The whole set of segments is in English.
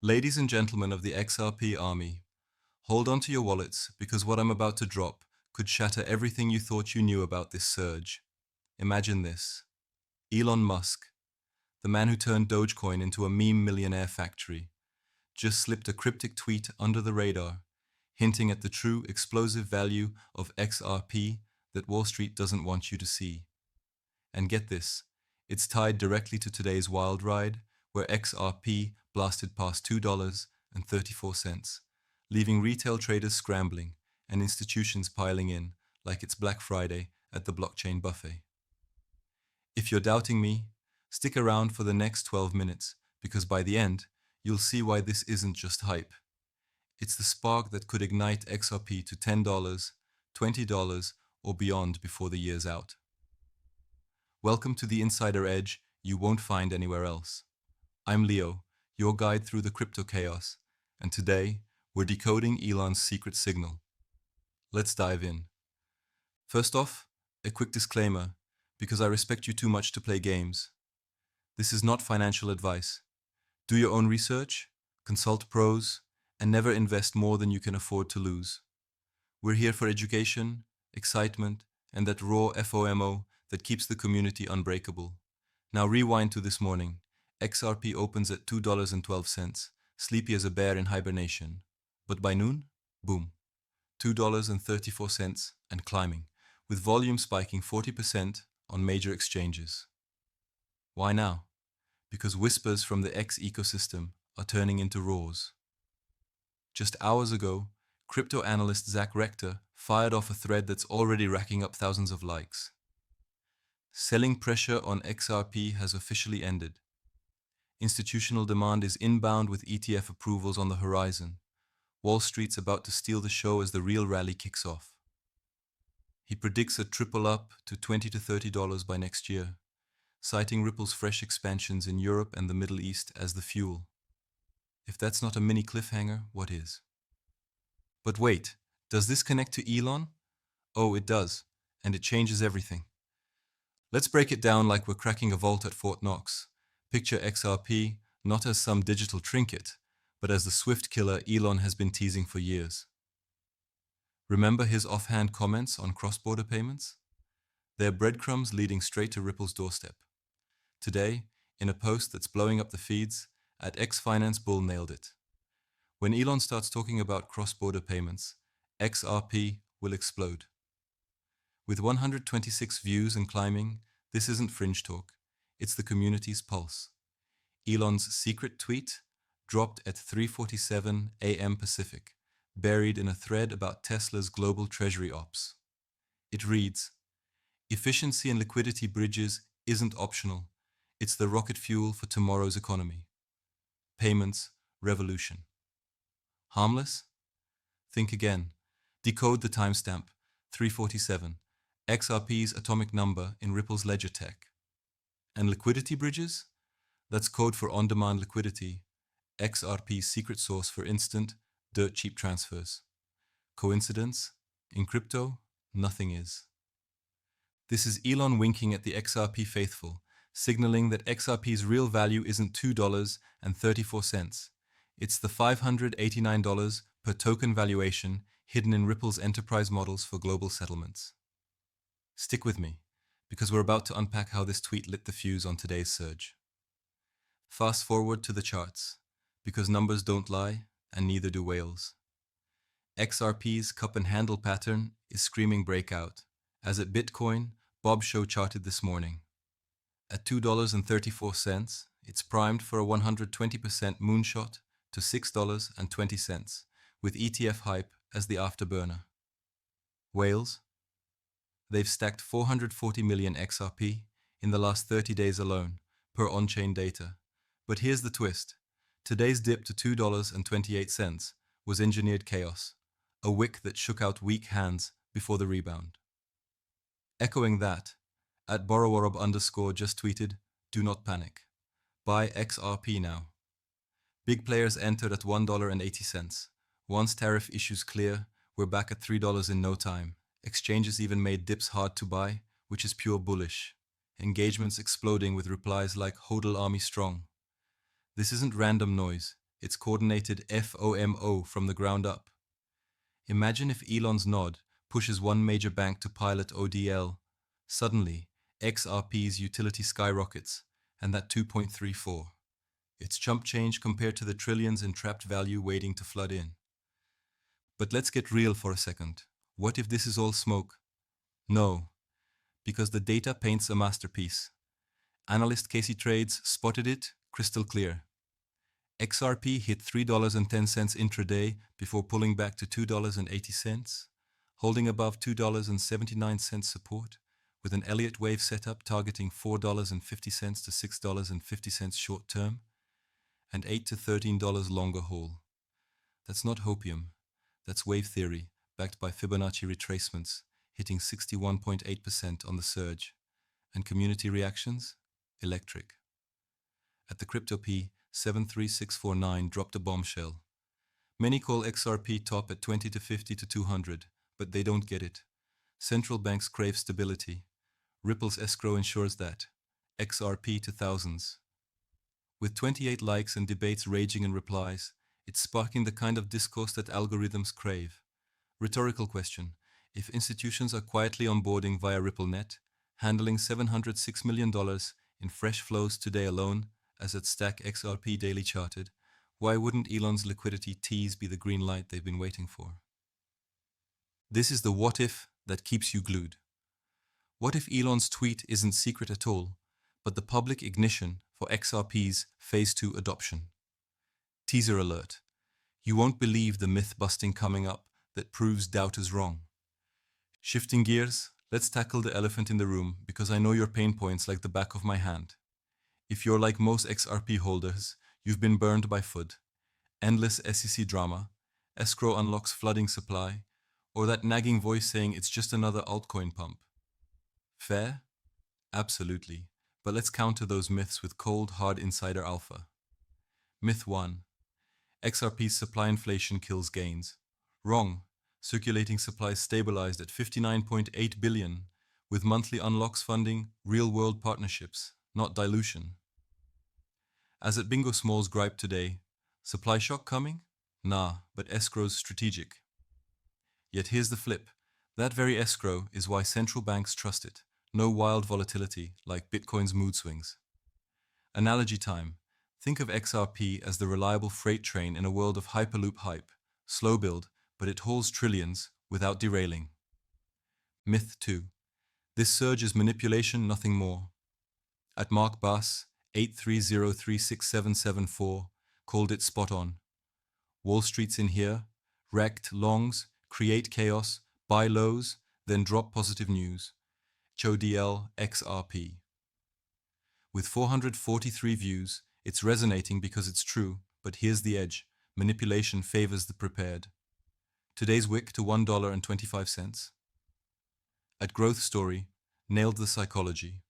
Ladies and gentlemen of the XRP army, hold on to your wallets because what I'm about to drop could shatter everything you thought you knew about this surge. Imagine this. Elon Musk, the man who turned Dogecoin into a meme millionaire factory, just slipped a cryptic tweet under the radar, hinting at the true explosive value of XRP that Wall Street doesn't want you to see. And get this, it's tied directly to today's wild ride, where XRP blasted past $2.34, leaving retail traders scrambling and institutions piling in like it's Black Friday at the blockchain buffet. If you're doubting me, stick around for the next 12 minutes, because by the end, you'll see why this isn't just hype. It's the spark that could ignite XRP to $10, $20, or beyond before the year's out. Welcome to the Insider Edge you won't find anywhere else. I'm Leo, your guide through the crypto chaos, and today we're decoding Elon's secret signal. Let's dive in. First off, a quick disclaimer, because I respect you too much to play games. This is not financial advice. Do your own research, consult pros, and never invest more than you can afford to lose. We're here for education, excitement, and that raw FOMO that keeps the community unbreakable. Now rewind to this morning. XRP opens at $2.12, sleepy as a bear in hibernation. But by noon, boom, $2.34 and climbing, with volume spiking 40% on major exchanges. Why now? Because whispers from the X ecosystem are turning into roars. Just hours ago, crypto analyst Zach Rector fired off a thread that's already racking up thousands of likes. Selling pressure on XRP has officially ended. Institutional demand is inbound with ETF approvals on the horizon. Wall Street's about to steal the show as the real rally kicks off. He predicts a triple up to $20 to $30 by next year, citing Ripple's fresh expansions in Europe and the Middle East as the fuel. If that's not a mini cliffhanger, what is? But wait, does this connect to Elon? Oh, it does, and it changes everything. Let's break it down like we're cracking a vault at Fort Knox. Picture XRP not as some digital trinket, but as the swift killer Elon has been teasing for years. Remember his offhand comments on cross-border payments? They're breadcrumbs leading straight to Ripple's doorstep. Today, in a post that's blowing up the feeds, at X Finance Bull nailed it. When Elon starts talking about cross-border payments, XRP will explode. With 126 views and climbing, this isn't fringe talk, it's the community's pulse. Elon's secret tweet dropped at 3:47 a.m. Pacific, buried in a thread about Tesla's global treasury ops. It reads, "Efficiency and liquidity bridges isn't optional, it's the rocket fuel for tomorrow's economy. Payments, revolution." Harmless? Think again. Decode the timestamp, 3:47, XRP's atomic number in Ripple's ledger tech. And liquidity bridges? That's code for on-demand liquidity, XRP's secret source for instant, dirt-cheap transfers. Coincidence? In crypto, nothing is. This is Elon winking at the XRP faithful, signaling that XRP's real value isn't $2.34. It's the $589 per token valuation hidden in Ripple's enterprise models for global settlements. Stick with me, because we're about to unpack how this tweet lit the fuse on today's surge. Fast forward to the charts, because numbers don't lie, and neither do whales. XRP's cup and handle pattern is screaming breakout, as at Bitcoin, Bob's show charted this morning. At $2.34, it's primed for a 120% moonshot to $6.20, with ETF hype as the afterburner. Whales? They've stacked 440 million XRP in the last 30 days alone, per on-chain data. But here's the twist. Today's dip to $2.28 was engineered chaos, a wick that shook out weak hands before the rebound. Echoing that, at borrowerob_ just tweeted, "Do not panic. Buy XRP now." Big players entered at $1.80. Once tariff issues clear, we're back at $3 in no time. Exchanges even made dips hard to buy, which is pure bullish. Engagements exploding with replies like "Hodl Army Strong." This isn't random noise, It's coordinated FOMO from the ground up. Imagine if Elon's nod pushes one major bank to pilot ODL. Suddenly, XRP's utility skyrockets, and that 2.34. It's chump change compared to the trillions in trapped value waiting to flood in. But let's get real for a second. What if this is all smoke? No, because the data paints a masterpiece. Analyst Casey Trades spotted it crystal clear. XRP hit $3.10 intraday before pulling back to $2.80, holding above $2.79 support, with an Elliott wave setup targeting $4.50 to $6.50 short term, and $8 to $13 longer haul. That's not hopium. That's wave theory, backed by Fibonacci retracements, hitting 61.8% on the surge. And community reactions? Electric. At the Crypto P, 73649 dropped a bombshell. Many call XRP top at 20 to 50 to 200, but they don't get it. Central banks crave stability. Ripple's escrow ensures that. XRP to thousands. With 28 likes and debates raging in replies, it's sparking the kind of discourse that algorithms crave. Rhetorical question. If institutions are quietly onboarding via RippleNet, handling $706 million in fresh flows today alone, as at Stack XRP daily charted, why wouldn't Elon's liquidity tease be the green light they've been waiting for? This is the what if that keeps you glued. What if Elon's tweet isn't secret at all, but the public ignition for XRP's Phase 2 adoption? Teaser alert. You won't believe the myth-busting coming up that proves doubters wrong. Shifting gears, let's tackle the elephant in the room because I know your pain points like the back of my hand. If you're like most XRP holders, you've been burned by FUD, endless SEC drama, escrow unlocks flooding supply, or that nagging voice saying it's just another altcoin pump. Fair? Absolutely. But let's counter those myths with cold, hard insider alpha. Myth 1. XRP's supply inflation kills gains. Wrong. Circulating supply stabilized at 59.8 billion, with monthly unlocks funding real-world partnerships, not dilution. As at Bingo Small's gripe today, supply shock coming? Nah, but escrow's strategic. Yet here's the flip. That very escrow is why central banks trust it. No wild volatility like Bitcoin's mood swings. Analogy time. Think of XRP as the reliable freight train in a world of hyperloop hype. Slow build, but it hauls trillions without derailing. Myth 2. This surge is manipulation, nothing more. At Mark Bass, 830367774, called it spot on. Wall Street's in here, wrecked longs, create chaos, buy lows, then drop positive news. HODL XRP. With 443 views, it's resonating because it's true, but here's the edge. Manipulation favors the prepared. Today's wick to $1.25. At Growth Story, nailed the psychology.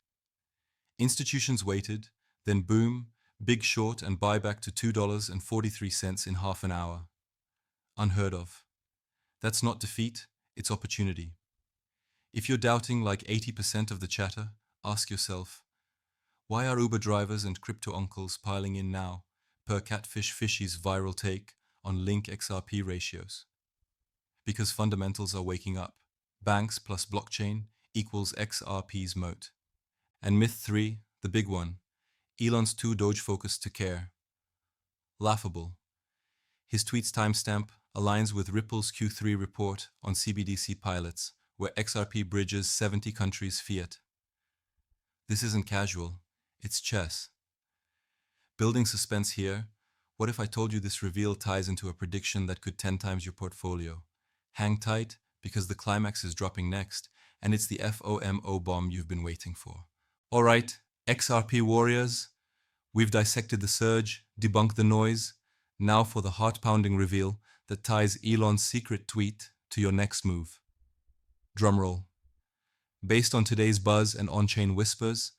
Institutions waited, then boom, big short and buyback to $2.43 in half an hour. Unheard of. That's not defeat, it's opportunity. If you're doubting like 80% of the chatter, ask yourself, why are Uber drivers and crypto uncles piling in now, per Catfish Fishy's viral take on Link XRP ratios? Because fundamentals are waking up. Banks plus blockchain equals XRP's moat. And myth 3, the big one, Elon's too Doge-focused to care. Laughable. His tweet's timestamp aligns with Ripple's Q3 report on CBDC pilots, where XRP bridges 70 countries' fiat. This isn't casual, it's chess. Building suspense here, what if I told you this reveal ties into a prediction that could 10 times your portfolio? Hang tight, because the climax is dropping next, and it's the FOMO bomb you've been waiting for. Alright, XRP warriors, we've dissected the surge, debunked the noise. Now for the heart-pounding reveal that ties Elon's secret tweet to your next move. Drumroll. Based on today's buzz and on-chain whispers,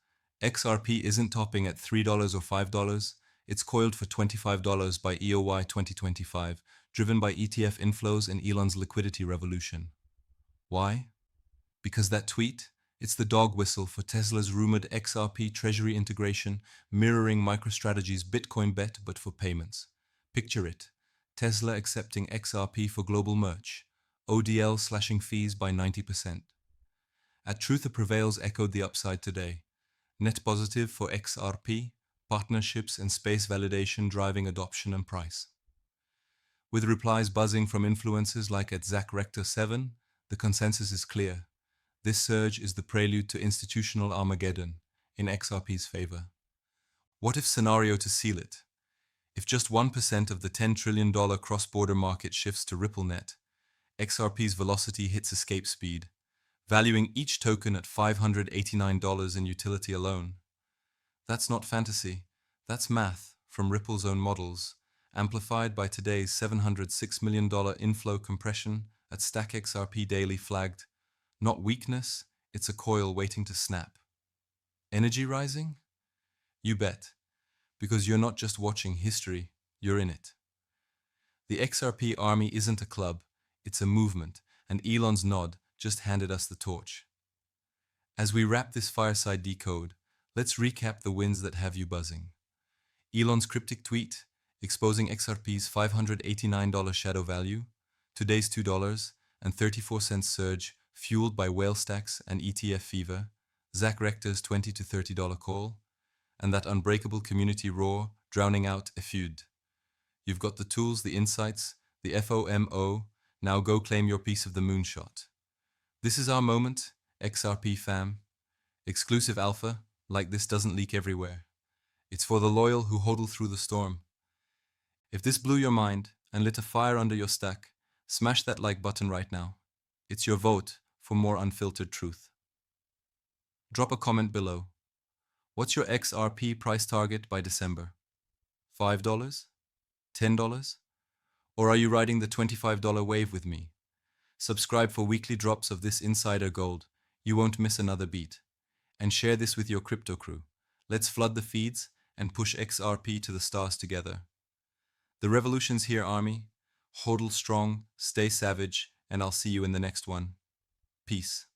XRP isn't topping at $3 or $5, it's coiled for $25 by EOY 2025, driven by ETF inflows and Elon's liquidity revolution. Why? Because that tweet, it's the dog whistle for Tesla's rumored XRP treasury integration, mirroring MicroStrategy's Bitcoin bet but for payments. Picture it. Tesla accepting XRP for global merch. ODL slashing fees by 90%. At Truth Prevails echoed the upside today. Net positive for XRP, partnerships and space validation driving adoption and price. With replies buzzing from influencers like at Zach Rector 7, the consensus is clear. This surge is the prelude to institutional Armageddon in XRP's favor. What if scenario to seal it? If just 1% of the $10 trillion cross-border market shifts to RippleNet, XRP's velocity hits escape speed, valuing each token at $589 in utility alone. That's not fantasy, that's math from Ripple's own models, amplified by today's $706 million inflow compression at StackXRP daily flagged, not weakness, it's a coil waiting to snap. Energy rising? You bet, because you're not just watching history, you're in it. The XRP army isn't a club, it's a movement, and Elon's nod just handed us the torch. As we wrap this fireside decode, let's recap the wins that have you buzzing. Elon's cryptic tweet, exposing XRP's $589 shadow value, today's $2.34 surge fueled by whale stacks and ETF fever, Zach Rector's $20 to $30 call, and that unbreakable community roar drowning out a feud. You've got the tools, the insights, the FOMO, now go claim your piece of the moonshot. This is our moment, XRP fam. Exclusive alpha, like this doesn't leak everywhere. It's for the loyal who hodl through the storm. If this blew your mind and lit a fire under your stack, smash that like button right now. It's your vote for more unfiltered truth. Drop a comment below. What's your XRP price target by December? $5? $10? Or are you riding the $25 wave with me? Subscribe for weekly drops of this insider gold. You won't miss another beat. And share this with your crypto crew. Let's flood the feeds and push XRP to the stars together. The revolution's here, army. Hodl strong, stay savage, and I'll see you in the next one. Peace.